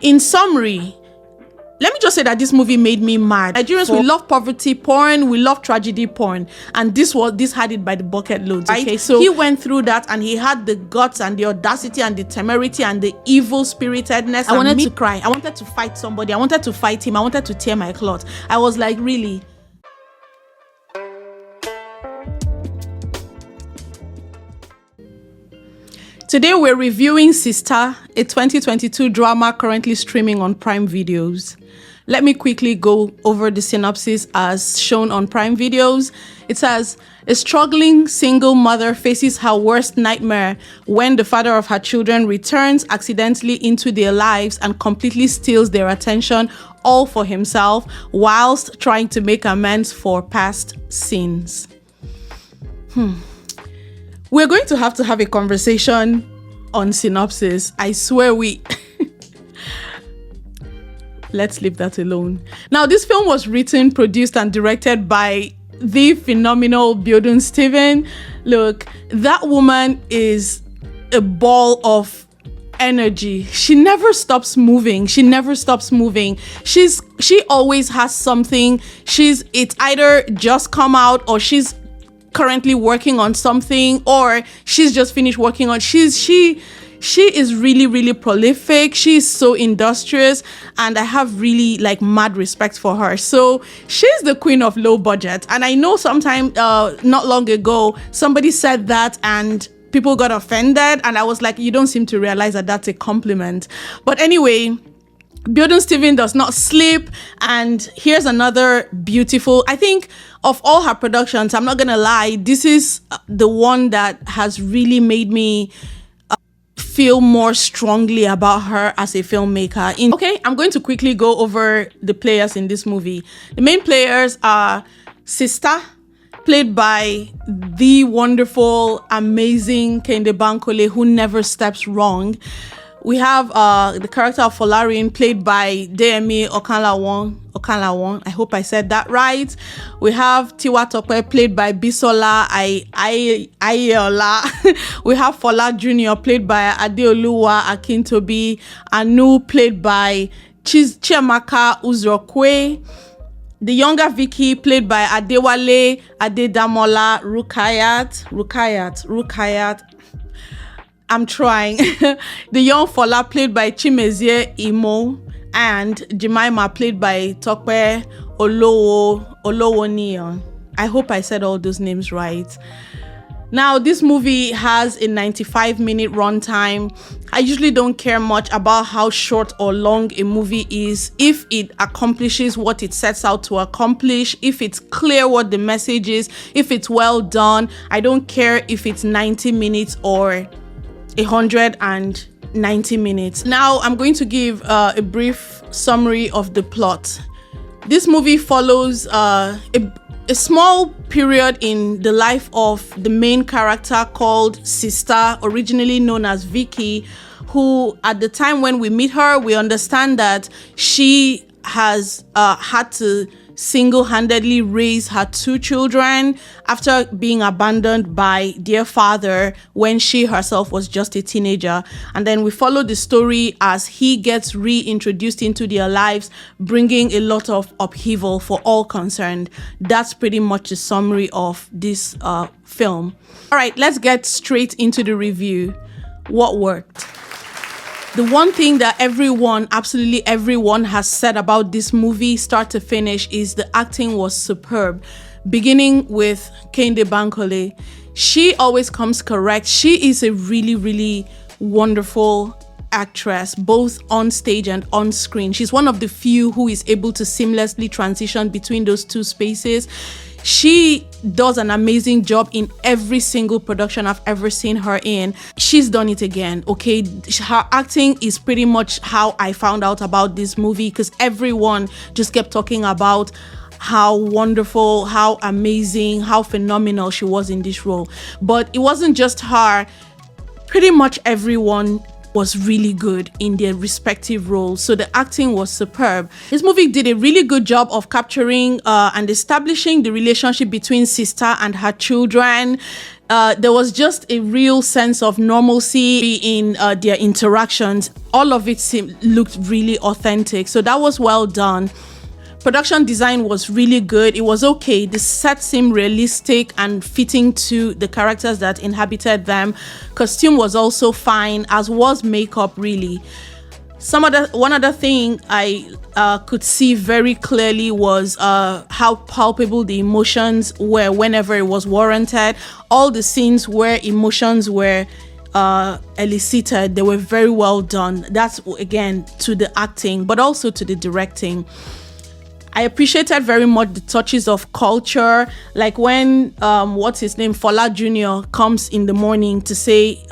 In summary, let me just say that this movie made me mad. Nigerians, we love poverty porn, we love tragedy porn, and this had it by the bucket loads. Right? Okay, so he went through that, and he had the guts and the audacity and the temerity and the evil spiritedness. I wanted to cry. I wanted to fight somebody. I wanted to fight him. I wanted to tear my cloth. I was like, really? Today we're reviewing Sista, a 2022 drama currently streaming on Prime Videos. Let me quickly go over the synopsis as shown on Prime Videos. It says, a struggling single mother faces her worst nightmare when the father of her children returns accidentally into their lives and completely steals their attention, all for himself, whilst trying to make amends for past sins. We're going to have a conversation on synopsis. I swear let's leave that alone. Now, this film was written, produced, and directed by the phenomenal Biodun Stephen. Look, that woman is a ball of energy. She never stops moving. She always has something. It's either just come out, or she's currently working on something, or she's just finished working on. She is really prolific. She's so industrious, and I have really mad respect for her. So she's the queen of low budget. And I know sometime not long ago somebody said that and people got offended, and I was like, you don't seem to realize that that's a compliment. But anyway, Biodun Stephen does not sleep, and here's another beautiful, I think of all her productions, I'm not gonna lie, this is the one that has really made me feel more strongly about her as a filmmaker. Okay, I'm going to quickly go over the players in this movie. The main players are Sista, played by the wonderful, amazing Kehinde Bankole, who never steps wrong. We have the character of Folarin, played by Deyemi Okanlawon. I hope I said that right. We have Tiwa Tope, played by Bisola Ayeola. We have Fola Jr., played by Adeoluwa Akintobi. Anu, played by Chiamaka Uzrokwe. The younger Vicky, played by Adewale Adedamola Rukayat. I'm trying. The young Fola, played by Chimezie Imo, and Jemima, played by Tope Olowoniyan. I hope I said all those names right. Now, this movie has a 95-minute runtime. I usually don't care much about how short or long a movie is, if it accomplishes what it sets out to accomplish, if it's clear what the message is, if it's well done. I don't care if it's 90 minutes or 190 minutes. Now, I'm going to give a brief summary of the plot. This movie follows a small period in the life of the main character called Sista, originally known as Vicky, who at the time when we meet her, we understand that she has had to single-handedly raise her 2 children after being abandoned by their father when she herself was just a teenager. And then we follow the story as he gets reintroduced into their lives, bringing a lot of upheaval for all concerned. That's pretty much the summary of this film. All right, let's get straight into the review. What worked? The one thing that absolutely everyone has said about this movie, start to finish, is the acting was superb. Beginning with Kehinde Bankole. She always comes correct. She is a really wonderful actress, both on stage and on screen. She's one of the few who is able to seamlessly transition between those two spaces. She does an amazing job in every single production I've ever seen her in. She's done it again, okay? Her acting is pretty much how I found out about this movie, because everyone just kept talking about how wonderful, how amazing, how phenomenal she was in this role. But it wasn't just her. Pretty much everyone was really good in their respective roles, so the acting was superb. This movie did a really good job of capturing and establishing the relationship between Sista and her children. There was just a real sense of normalcy in their interactions. All of it looked really authentic. So that was well done. Production design was really good. It was okay. The set seemed realistic and fitting to the characters that inhabited them. Costume was also fine, as was makeup, really. One other thing I could see very clearly was how palpable the emotions were whenever it was warranted. All the scenes where emotions were elicited, they were very well done. That's, again, to the acting, but also to the directing. I appreciated very much the touches of culture, like when what's his name, Fola Jr. comes in the morning to say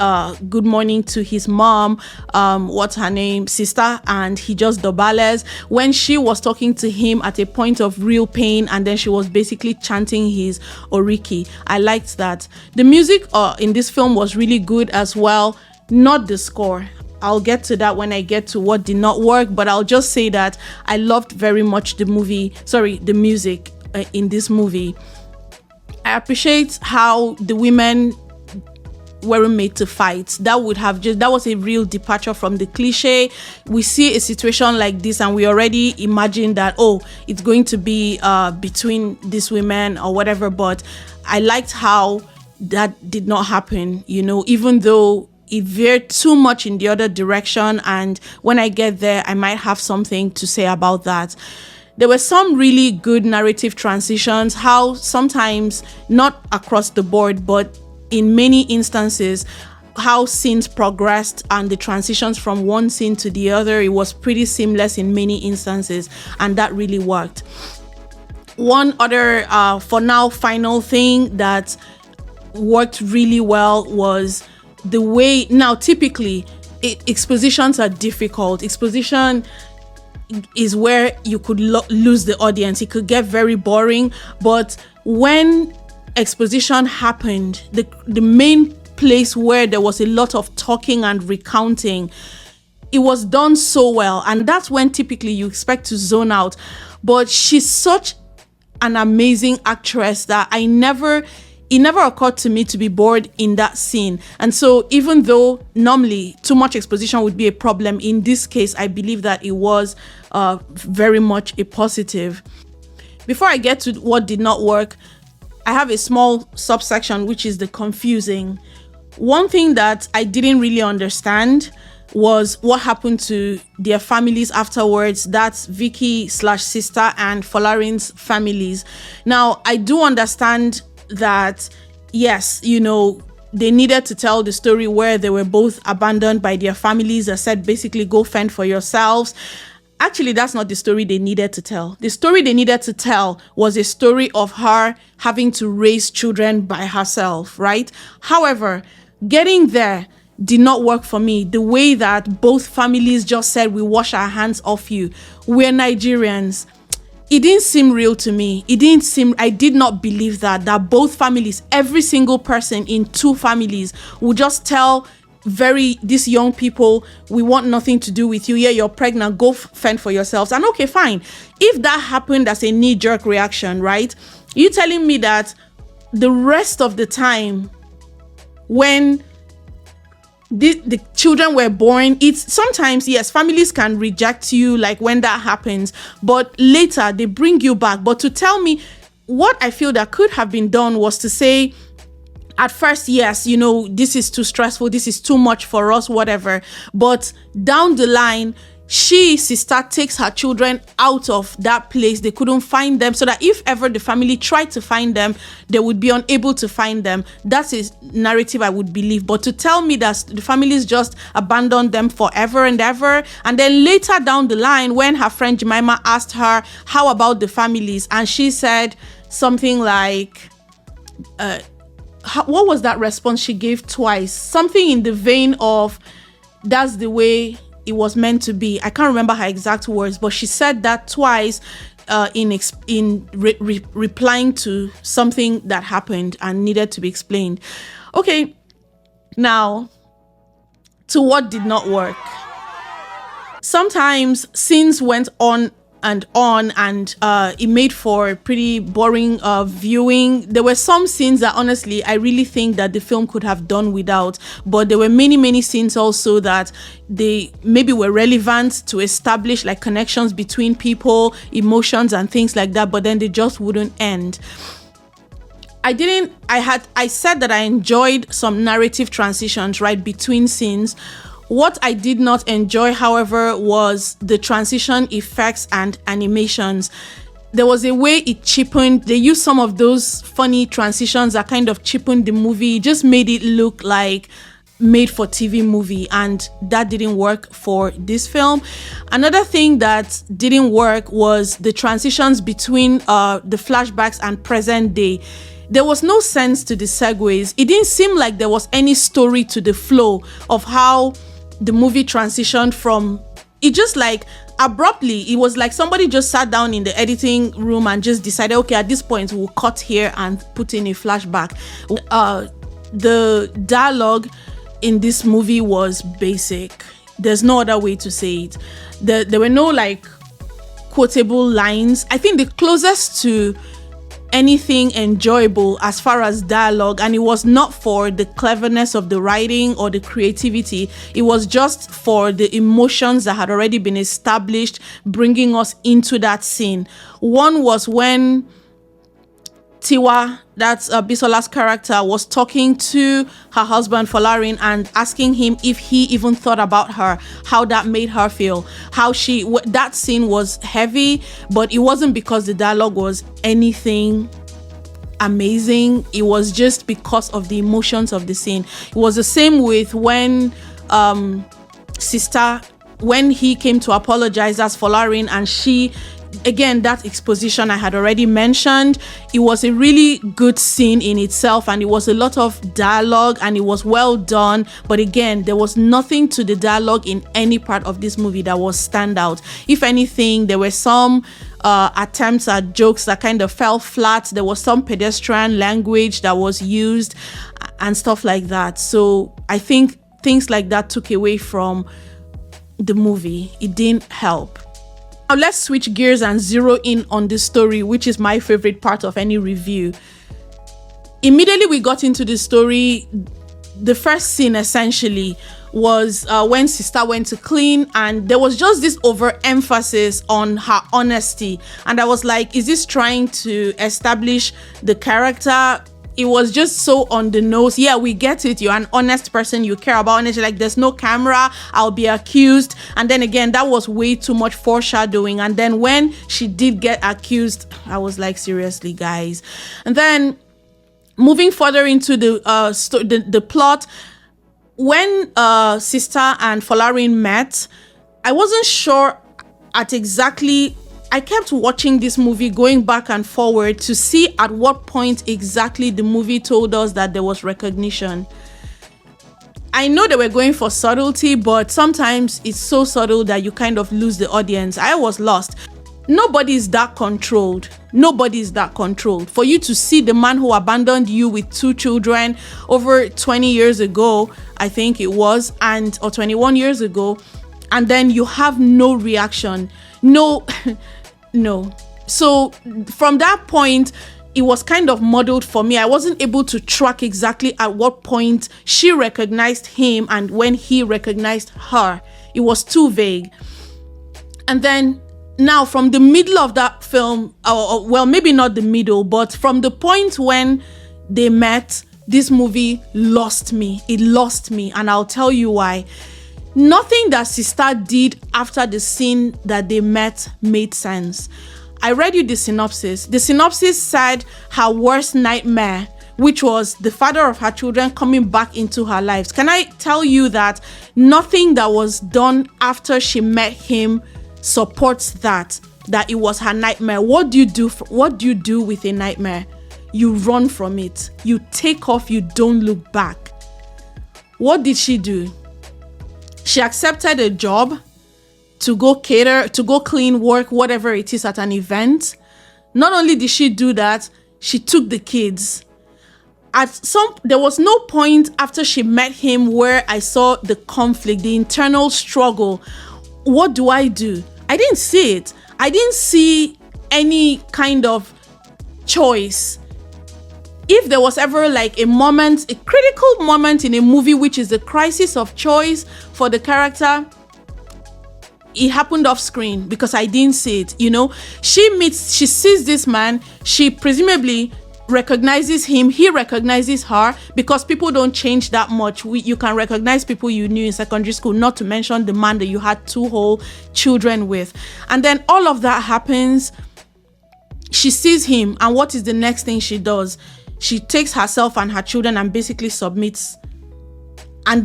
good morning to his mom, what's her name, Sista, and he just dobales. When she was talking to him at a point of real pain, and then she was basically chanting his Oriki. I liked that. The music in this film was really good as well, not the score. I'll get to that when I get to what did not work, but I'll just say that I loved very much the music in this movie. I appreciate how the women weren't made to fight. That was a real departure from the cliche. We see a situation like this and we already imagine that, oh, it's going to be between these women or whatever, but I liked how that did not happen, even though it veered too much in the other direction, and when I get there, I might have something to say about that. There were some really good narrative transitions, how sometimes, not across the board, but in many instances, how scenes progressed and the transitions from one scene to the other, it was pretty seamless in many instances, and that really worked. One other, for now, final thing that worked really well was the way, now typically expositions are difficult. Exposition is where you could lose the audience. It could get very boring, but when exposition happened, the main place where there was a lot of talking and recounting, it was done so well, and that's when typically you expect to zone out. But she's such an amazing actress that it never occurred to me to be bored in that scene. And so even though normally too much exposition would be a problem, in this case, I believe that it was very much a positive. Before I get to what did not work, I have a small subsection, which is the confusing. One thing that I didn't really understand was what happened to their families afterwards. That's Vicky / Sista and Folarin's families. Now, I do understand that, yes, they needed to tell the story where they were both abandoned by their families that said, basically, go fend for yourselves. Actually, that's not the story they needed to tell. The story they needed to tell was a story of her having to raise children by herself, right? However, getting there did not work for me. The way that both families just said, we wash our hands off you. We're Nigerians. It didn't seem real to me. I did not believe that both families, every single person in two families would just tell these young people, we want nothing to do with you. Yeah, you're pregnant, go fend for yourselves. And okay, fine. If that happened as a knee-jerk reaction, right? You telling me that the rest of the time when the children were born, it's sometimes, yes, families can reject you, like when that happens, but later they bring you back. But to tell me, what I feel that could have been done was to say, at first, yes, this is too stressful, this is too much for us, whatever, but down the line, Sista takes her children out of that place. They couldn't find them, so that if ever the family tried to find them, they would be unable to find them. That's a narrative I would believe. But to tell me that the families just abandoned them forever and ever, and then later down the line, when her friend Jemima asked her, how about the families? And she said something like, what was that response she gave twice? Something in the vein of, that's the way it was meant to be. I can't remember her exact words, but she said that twice in replying to something that happened and needed to be explained. Okay, now to what did not work. Sometimes scenes went on and on, and it made for pretty boring viewing. There were some scenes that honestly I really think that the film could have done without, but there were many scenes also that they maybe were relevant to establish like connections between people, emotions and things like that, but then they just wouldn't end. I said that I enjoyed some narrative transitions right between scenes. What I did not enjoy, however, was the transition effects and animations. There was a way it cheapened. They used some of those funny transitions that kind of cheapened the movie, just made it look like made for TV movie, and that didn't work for this film. Another thing that didn't work was the transitions between the flashbacks and present day. There was no sense to the segues. It didn't seem like there was any story to the flow of how the movie transitioned from it. Just like abruptly, it was like somebody just sat down in the editing room and just decided, okay, at this point we'll cut here and put in a flashback. The dialogue in this movie was basic. There's no other way to say it. There were no like quotable lines. I think the closest to anything enjoyable as far as dialogue, and it was not for the cleverness of the writing or the creativity, it was just for the emotions that had already been established, bringing us into that scene. One was when Tiwa, that's Bisola's character, was talking to her husband Folarin and asking him if he even thought about her, how that made her feel, that scene was heavy, but it wasn't because the dialogue was anything amazing. It was just because of the emotions of the scene. It was the same with when Sista, when he came to apologize as Folarin, and she, again, that exposition I had already mentioned. It was a really good scene in itself, and it was a lot of dialogue, and it was well done. But again, there was nothing to the dialogue in any part of this movie that was standout. If anything, there were some attempts at jokes that kind of fell flat. There was some pedestrian language that was used and stuff like that. So I think things like that took away from the movie. It didn't help. Now let's switch gears and zero in on the story, which is my favorite part of any review. Immediately we got into the story, the first scene essentially was when Sista went to clean, and there was just this overemphasis on her honesty. And I was like, is this trying to establish the character? It was just so on the nose. Yeah, we get it. You're an honest person. You care about honesty. Like, there's no camera, I'll be accused. And then again, that was way too much foreshadowing. And then when she did get accused, I was like, seriously, guys. And then moving further into the plot, when Sista and Folarin met, I wasn't sure at exactly. I kept watching this movie, going back and forward to see at what point exactly the movie told us that there was recognition. I know they were going for subtlety, but sometimes it's so subtle that you kind of lose the audience. I was lost. Nobody is that controlled. Nobody is that controlled. For you to see the man who abandoned you with 2 children over 20 years ago, I think it was, or 21 years ago, and then you have no reaction. No. So from that point, it was kind of muddled for me. I wasn't able to track exactly at what point she recognized him and when he recognized her. It was too vague. And then now from the middle of that film, well, maybe not the middle, but from the point when they met, this movie lost me. It lost me, and I'll tell you why. Nothing that Sista did after the scene that they met made sense. I read you the synopsis. The synopsis said her worst nightmare, which was the father of her children coming back into her lives. Can I tell you that nothing that was done after she met him supports that it was her nightmare? What do you do with a nightmare? You run from it. You take off. You don't look back. What did she do? She accepted a job to go cater, to go clean, work, whatever it is at an event. Not only did she do that, she took the kids. There was no point after she met him where I saw the conflict, the internal struggle. What do? I didn't see it. I didn't see any kind of choice. If there was ever like a moment, a critical moment in a movie, which is the crisis of choice for the character, it happened off screen because I didn't see it. She sees this man, she presumably recognizes him, he recognizes her, because people don't change that much. You can recognize people you knew in secondary school, not to mention the man that you had 2 whole children with. And then all of that happens. She sees him, and what is the next thing she does? She takes herself and her children and basically submits. And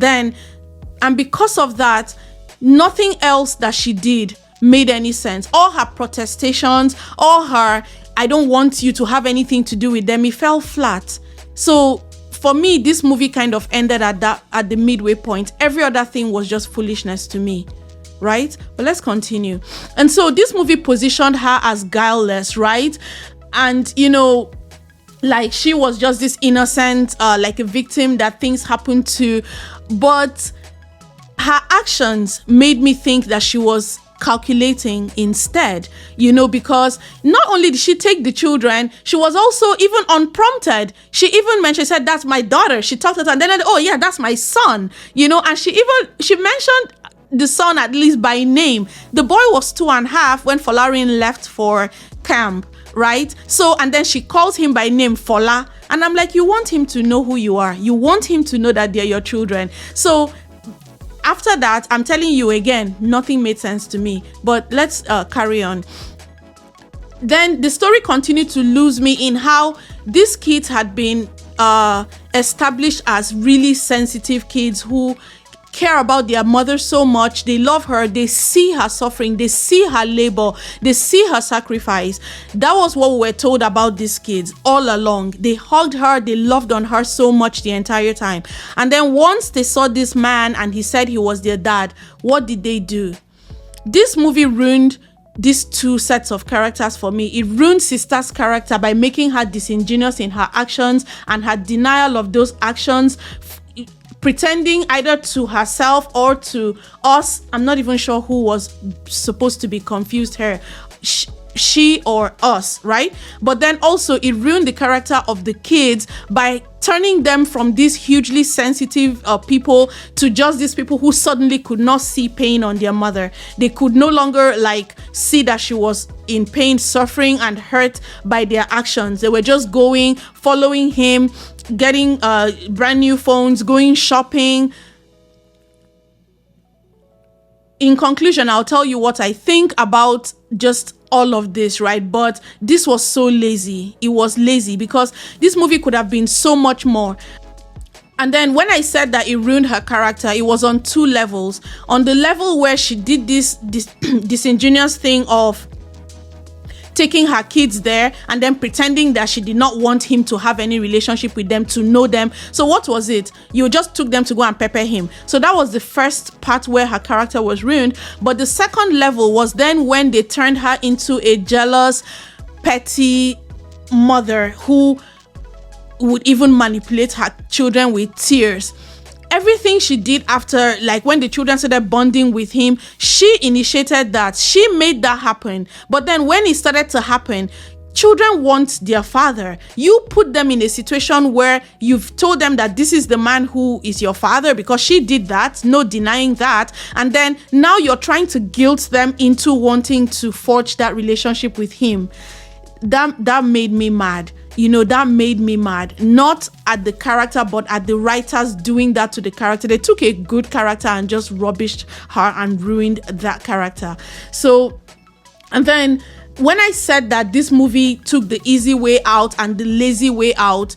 because of that, nothing else that she did made any sense. All her protestations, all her, I don't want you to have anything to do with them, it fell flat. So for me, this movie kind of ended at the midway point. Every other thing was just foolishness to me. Right? But let's continue. And so this movie positioned her as guileless, right? And like she was just this innocent, like a victim that things happened to, but her actions made me think that she was calculating instead, because not only did she take the children, she was also even unprompted. She even mentioned, she said, that's my daughter. She talked to her and then, oh yeah, that's my son, and she mentioned the son at least by name. The boy was 2.5 when Folarin left for camp, right? So, and then she calls him by name, Fola. And I'm like, you want him to know who you are. You want him to know that they're your children. So after that, I'm telling you again, nothing made sense to me. But let's carry on. Then the story continued to lose me in how these kids had been established as really sensitive kids who care about their mother so much. They love her. They see her suffering. They see her labor. They see her sacrifice. That was what we were told about these kids all along. They hugged her. They loved on her so much the entire time. And then once they saw this man and he said he was their dad, what did they do? This movie ruined these 2 sets of characters for me. It ruined Sista's character by making her disingenuous in her actions and her denial of those actions, pretending either to herself or to us. I'm not even sure who was supposed to be confused here, she or us, right? But then also it ruined the character of the kids by turning them from these hugely sensitive people to just these people who suddenly could not see pain on their mother. They could no longer see that she was in pain, suffering and hurt by their actions. They were just going, following him, getting brand new phones, going shopping. In conclusion, I'll tell you what I think about just all of this, right? But this was so lazy. It was lazy because this movie could have been so much more. And then when I said that it ruined her character, it was on 2 levels. On the level where she did this disingenuous thing of taking her kids there and then pretending that she did not want him to have any relationship with them, to know them. So what was it? You just took them to go and pepper him. So that was the first part where her character was ruined. But the second level was then when they turned her into a jealous, petty mother who would even manipulate her children with tears. Everything she did after, when the children started bonding with him, she initiated that. She made that happen. But then when it started to happen, children want their father. You put them in a situation where you've told them that this is the man who is your father because she did that, no denying that. And then now you're trying to guilt them into wanting to forge that relationship with him. That made me mad. That made me mad. Not at the character, but at the writers doing that to the character. They took a good character and just rubbished her and ruined that character. So, and then when I said that this movie took the easy way out and the lazy way out,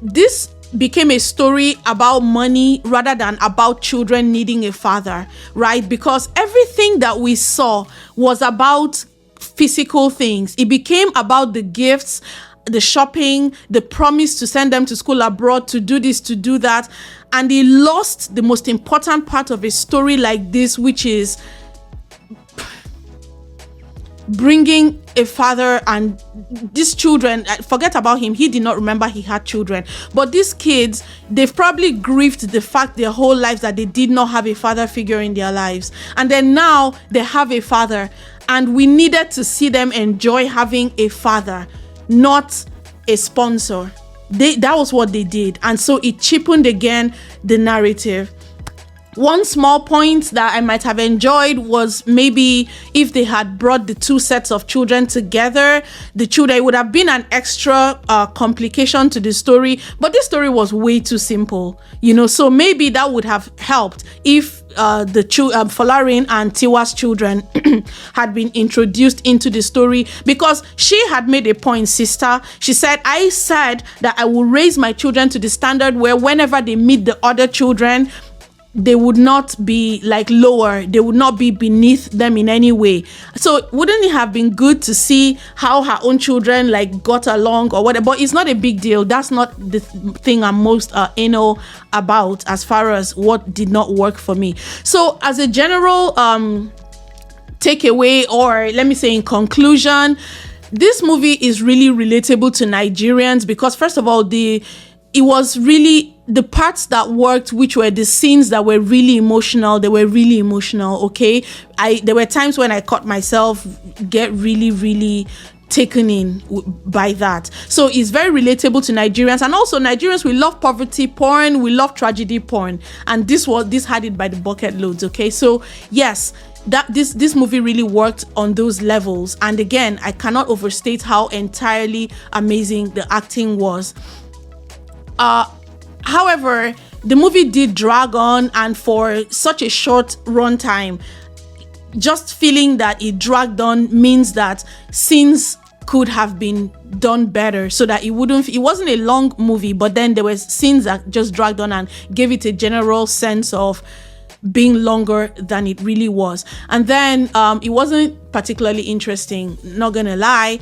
this became a story about money rather than about children needing a father, right? Because everything that we saw was about physical things. It became about the gifts, the shopping, the promise to send them to school abroad, to do this, to do that. And it lost the most important part of a story like this, which is bringing a father and these children. Forget about him. He did not remember he had children. But these kids, they've probably grieved the fact their whole lives that they did not have a father figure in their lives. And then now they have a father. and we needed to see them enjoy having a father, not a sponsor. That was what they did, and so it cheapened again the narrative. One small point that I might have enjoyed was maybe if they had brought the two sets of children together, it would have been an extra complication to the story, but this story was way too simple, so maybe that would have helped if Folarin and Tiwa's children had been introduced into the story, because she had made a point, Sista. She said, I said that I will raise my children to the standard where whenever they meet the other children, they would not be like lower, they would not be beneath them in any way. So wouldn't it have been good to see how her own children like got along or whatever? But it's not a big deal. That's not the thing I'm most anal about as far as what did not work for me. So as a general takeaway, or let me say in conclusion, this movie is really relatable to Nigerians because first of all, it was really the parts that worked, which were the scenes that were really emotional. They were really emotional. Okay, there were times when I caught myself get really, really taken in by that. So it's very relatable to Nigerians, and also Nigerians, we love poverty porn, we love tragedy porn, and this had it by the bucket loads. Okay, so yes, that this movie really worked on those levels, and again, I cannot overstate how entirely amazing the acting was. However, the movie did drag on, and for such a short runtime, just feeling that it dragged on means that scenes could have been done better so that it wasn't a long movie, but then there were scenes that just dragged on and gave it a general sense of being longer than it really was. And then it wasn't particularly interesting, not gonna lie.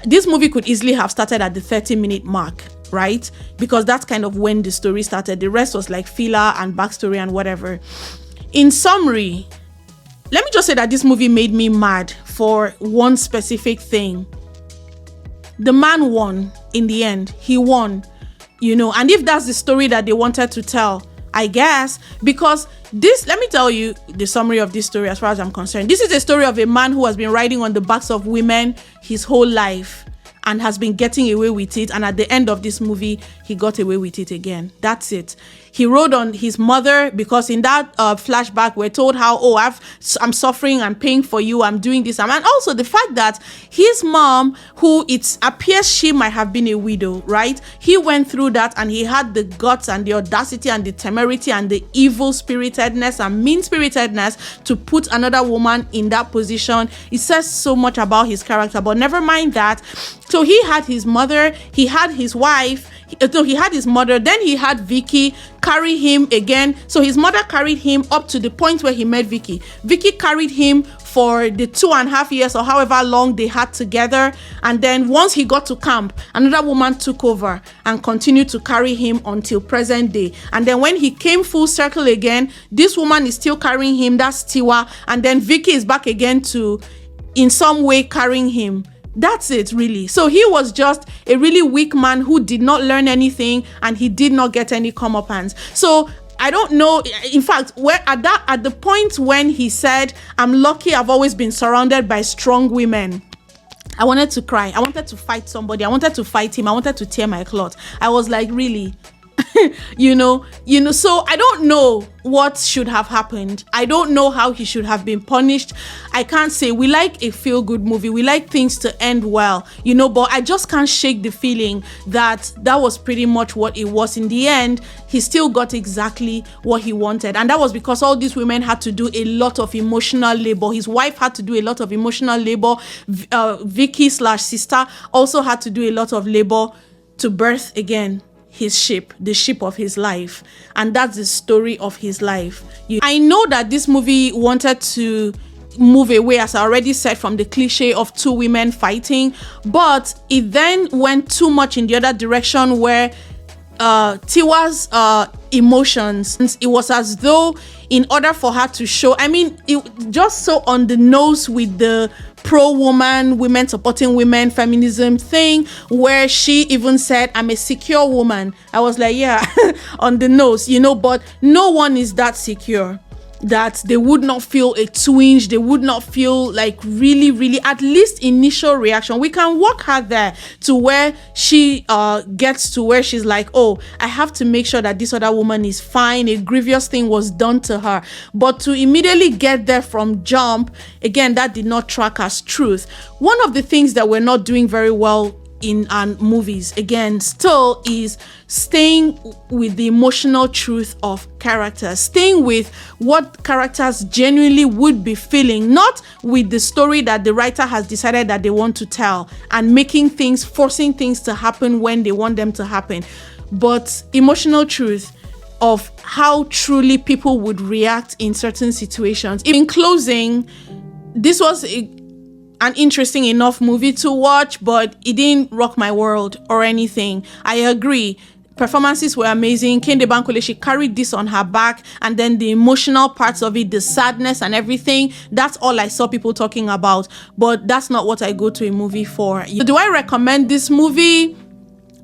This movie could easily have started at the 30-minute mark, right? Because that's kind of when the story started. The rest was like filler and backstory and whatever. In summary, let me just say that this movie made me mad for one specific thing. The man won in the end. He won, and if that's the story that they wanted to tell, I guess, because let me tell you the summary of this story as far as I'm concerned. This is a story of a man who has been riding on the backs of women his whole life and has been getting away with it, and at the end of this movie he got away with it again. That's it. He rode on his mother, because in that flashback we're told how, I'm suffering, I'm paying for you, I'm doing this, and also the fact that his mom, who it appears she might have been a widow, right? He went through that, and he had the guts and the audacity and the temerity and the evil spiritedness and mean spiritedness to put another woman in that position. It says so much about his character, but never mind that. So he had his mother, he had his wife, he had his mother, then he had Vicky carry him again. So his mother carried him up to the point where he met Vicky. Vicky carried him for the 2.5 years or however long they had together, and then once he got to camp, another woman took over and continued to carry him until present day. And then when he came full circle again, this woman is still carrying him, that's Tiwa, and then Vicky is back again to in some way carrying him. That's it, really. So he was just a really weak man who did not learn anything, and he did not get any comeuppance. So I don't know. In fact, at the point when he said, "I'm lucky I've always been surrounded by strong women," I wanted to cry. I wanted to fight somebody. I wanted to fight him. I wanted to tear my cloth. I was like, really? So I don't know what should have happened. I don't know how he should have been punished. I can't say. We like a feel-good movie. We like things to end well, but I just can't shake the feeling that was pretty much what it was. In the end, he still got exactly what he wanted. And that was because all these women had to do a lot of emotional labor. His wife had to do a lot of emotional labor. Vicky / Sista also had to do a lot of labor to birth again his ship, the ship of his life. And that's the story of his life. I know that this movie wanted to move away, as I already said, from the cliche of two women fighting, but it then went too much in the other direction where Tiwa's emotions, it was as though in order for her to show, it just so on the nose with the pro-woman, women supporting women, feminism thing, where she even said, "I'm a secure woman." I was like, yeah, on the nose, but no one is that secure. that they would not feel a twinge, they would not feel like really at least initial reaction. We can walk her there to where she gets to where she's like, oh, I have to make sure that this other woman is fine, a grievous thing was done to her. But to immediately get there from jump, again, that did not track as truth. One of the things that we're not doing very well in movies, again, still, is staying with the emotional truth of characters, staying with what characters genuinely would be feeling, not with the story that the writer has decided that they want to tell and forcing things to happen when they want them to happen, but emotional truth of how truly people would react in certain situations. In closing, this was an interesting enough movie to watch, but it didn't rock my world or anything. I agree. Performances were amazing. Kehinde Bankole, she carried this on her back, and then the emotional parts of it, the sadness and everything, that's all I saw people talking about, but that's not what I go to a movie for. Do I recommend this movie?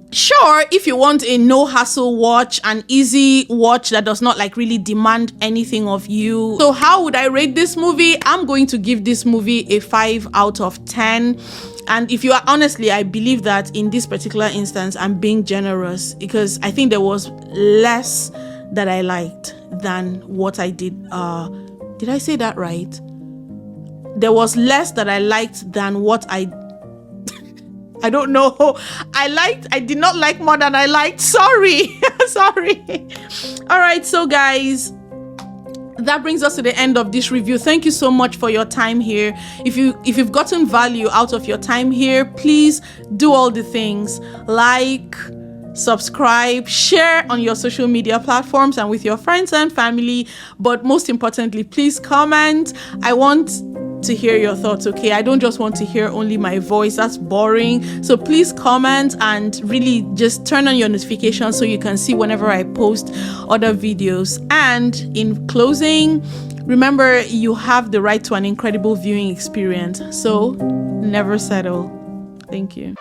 Sure, if you want a no hassle watch, an easy watch that does not like really demand anything of you. So how would I rate this movie? I'm going to give this movie a 5 out of 10. And if you are honestly, I believe that in this particular instance, I'm being generous, because I think there was less that I liked than what I did. Did I say that right? There was less that I liked than what I don't know. I did not like more than I liked. Sorry. Sorry. All right. So guys, that brings us to the end of this review. Thank you so much for your time here. If you've gotten value out of your time here, please do all the things: like, subscribe, share on your social media platforms and with your friends and family. But most importantly, please comment. I want to hear your thoughts, okay? I don't just want to hear only my voice. That's boring. So please comment and really just turn on your notifications so you can see whenever I post other videos. And in closing, remember, you have the right to an incredible viewing experience. So never settle. Thank you.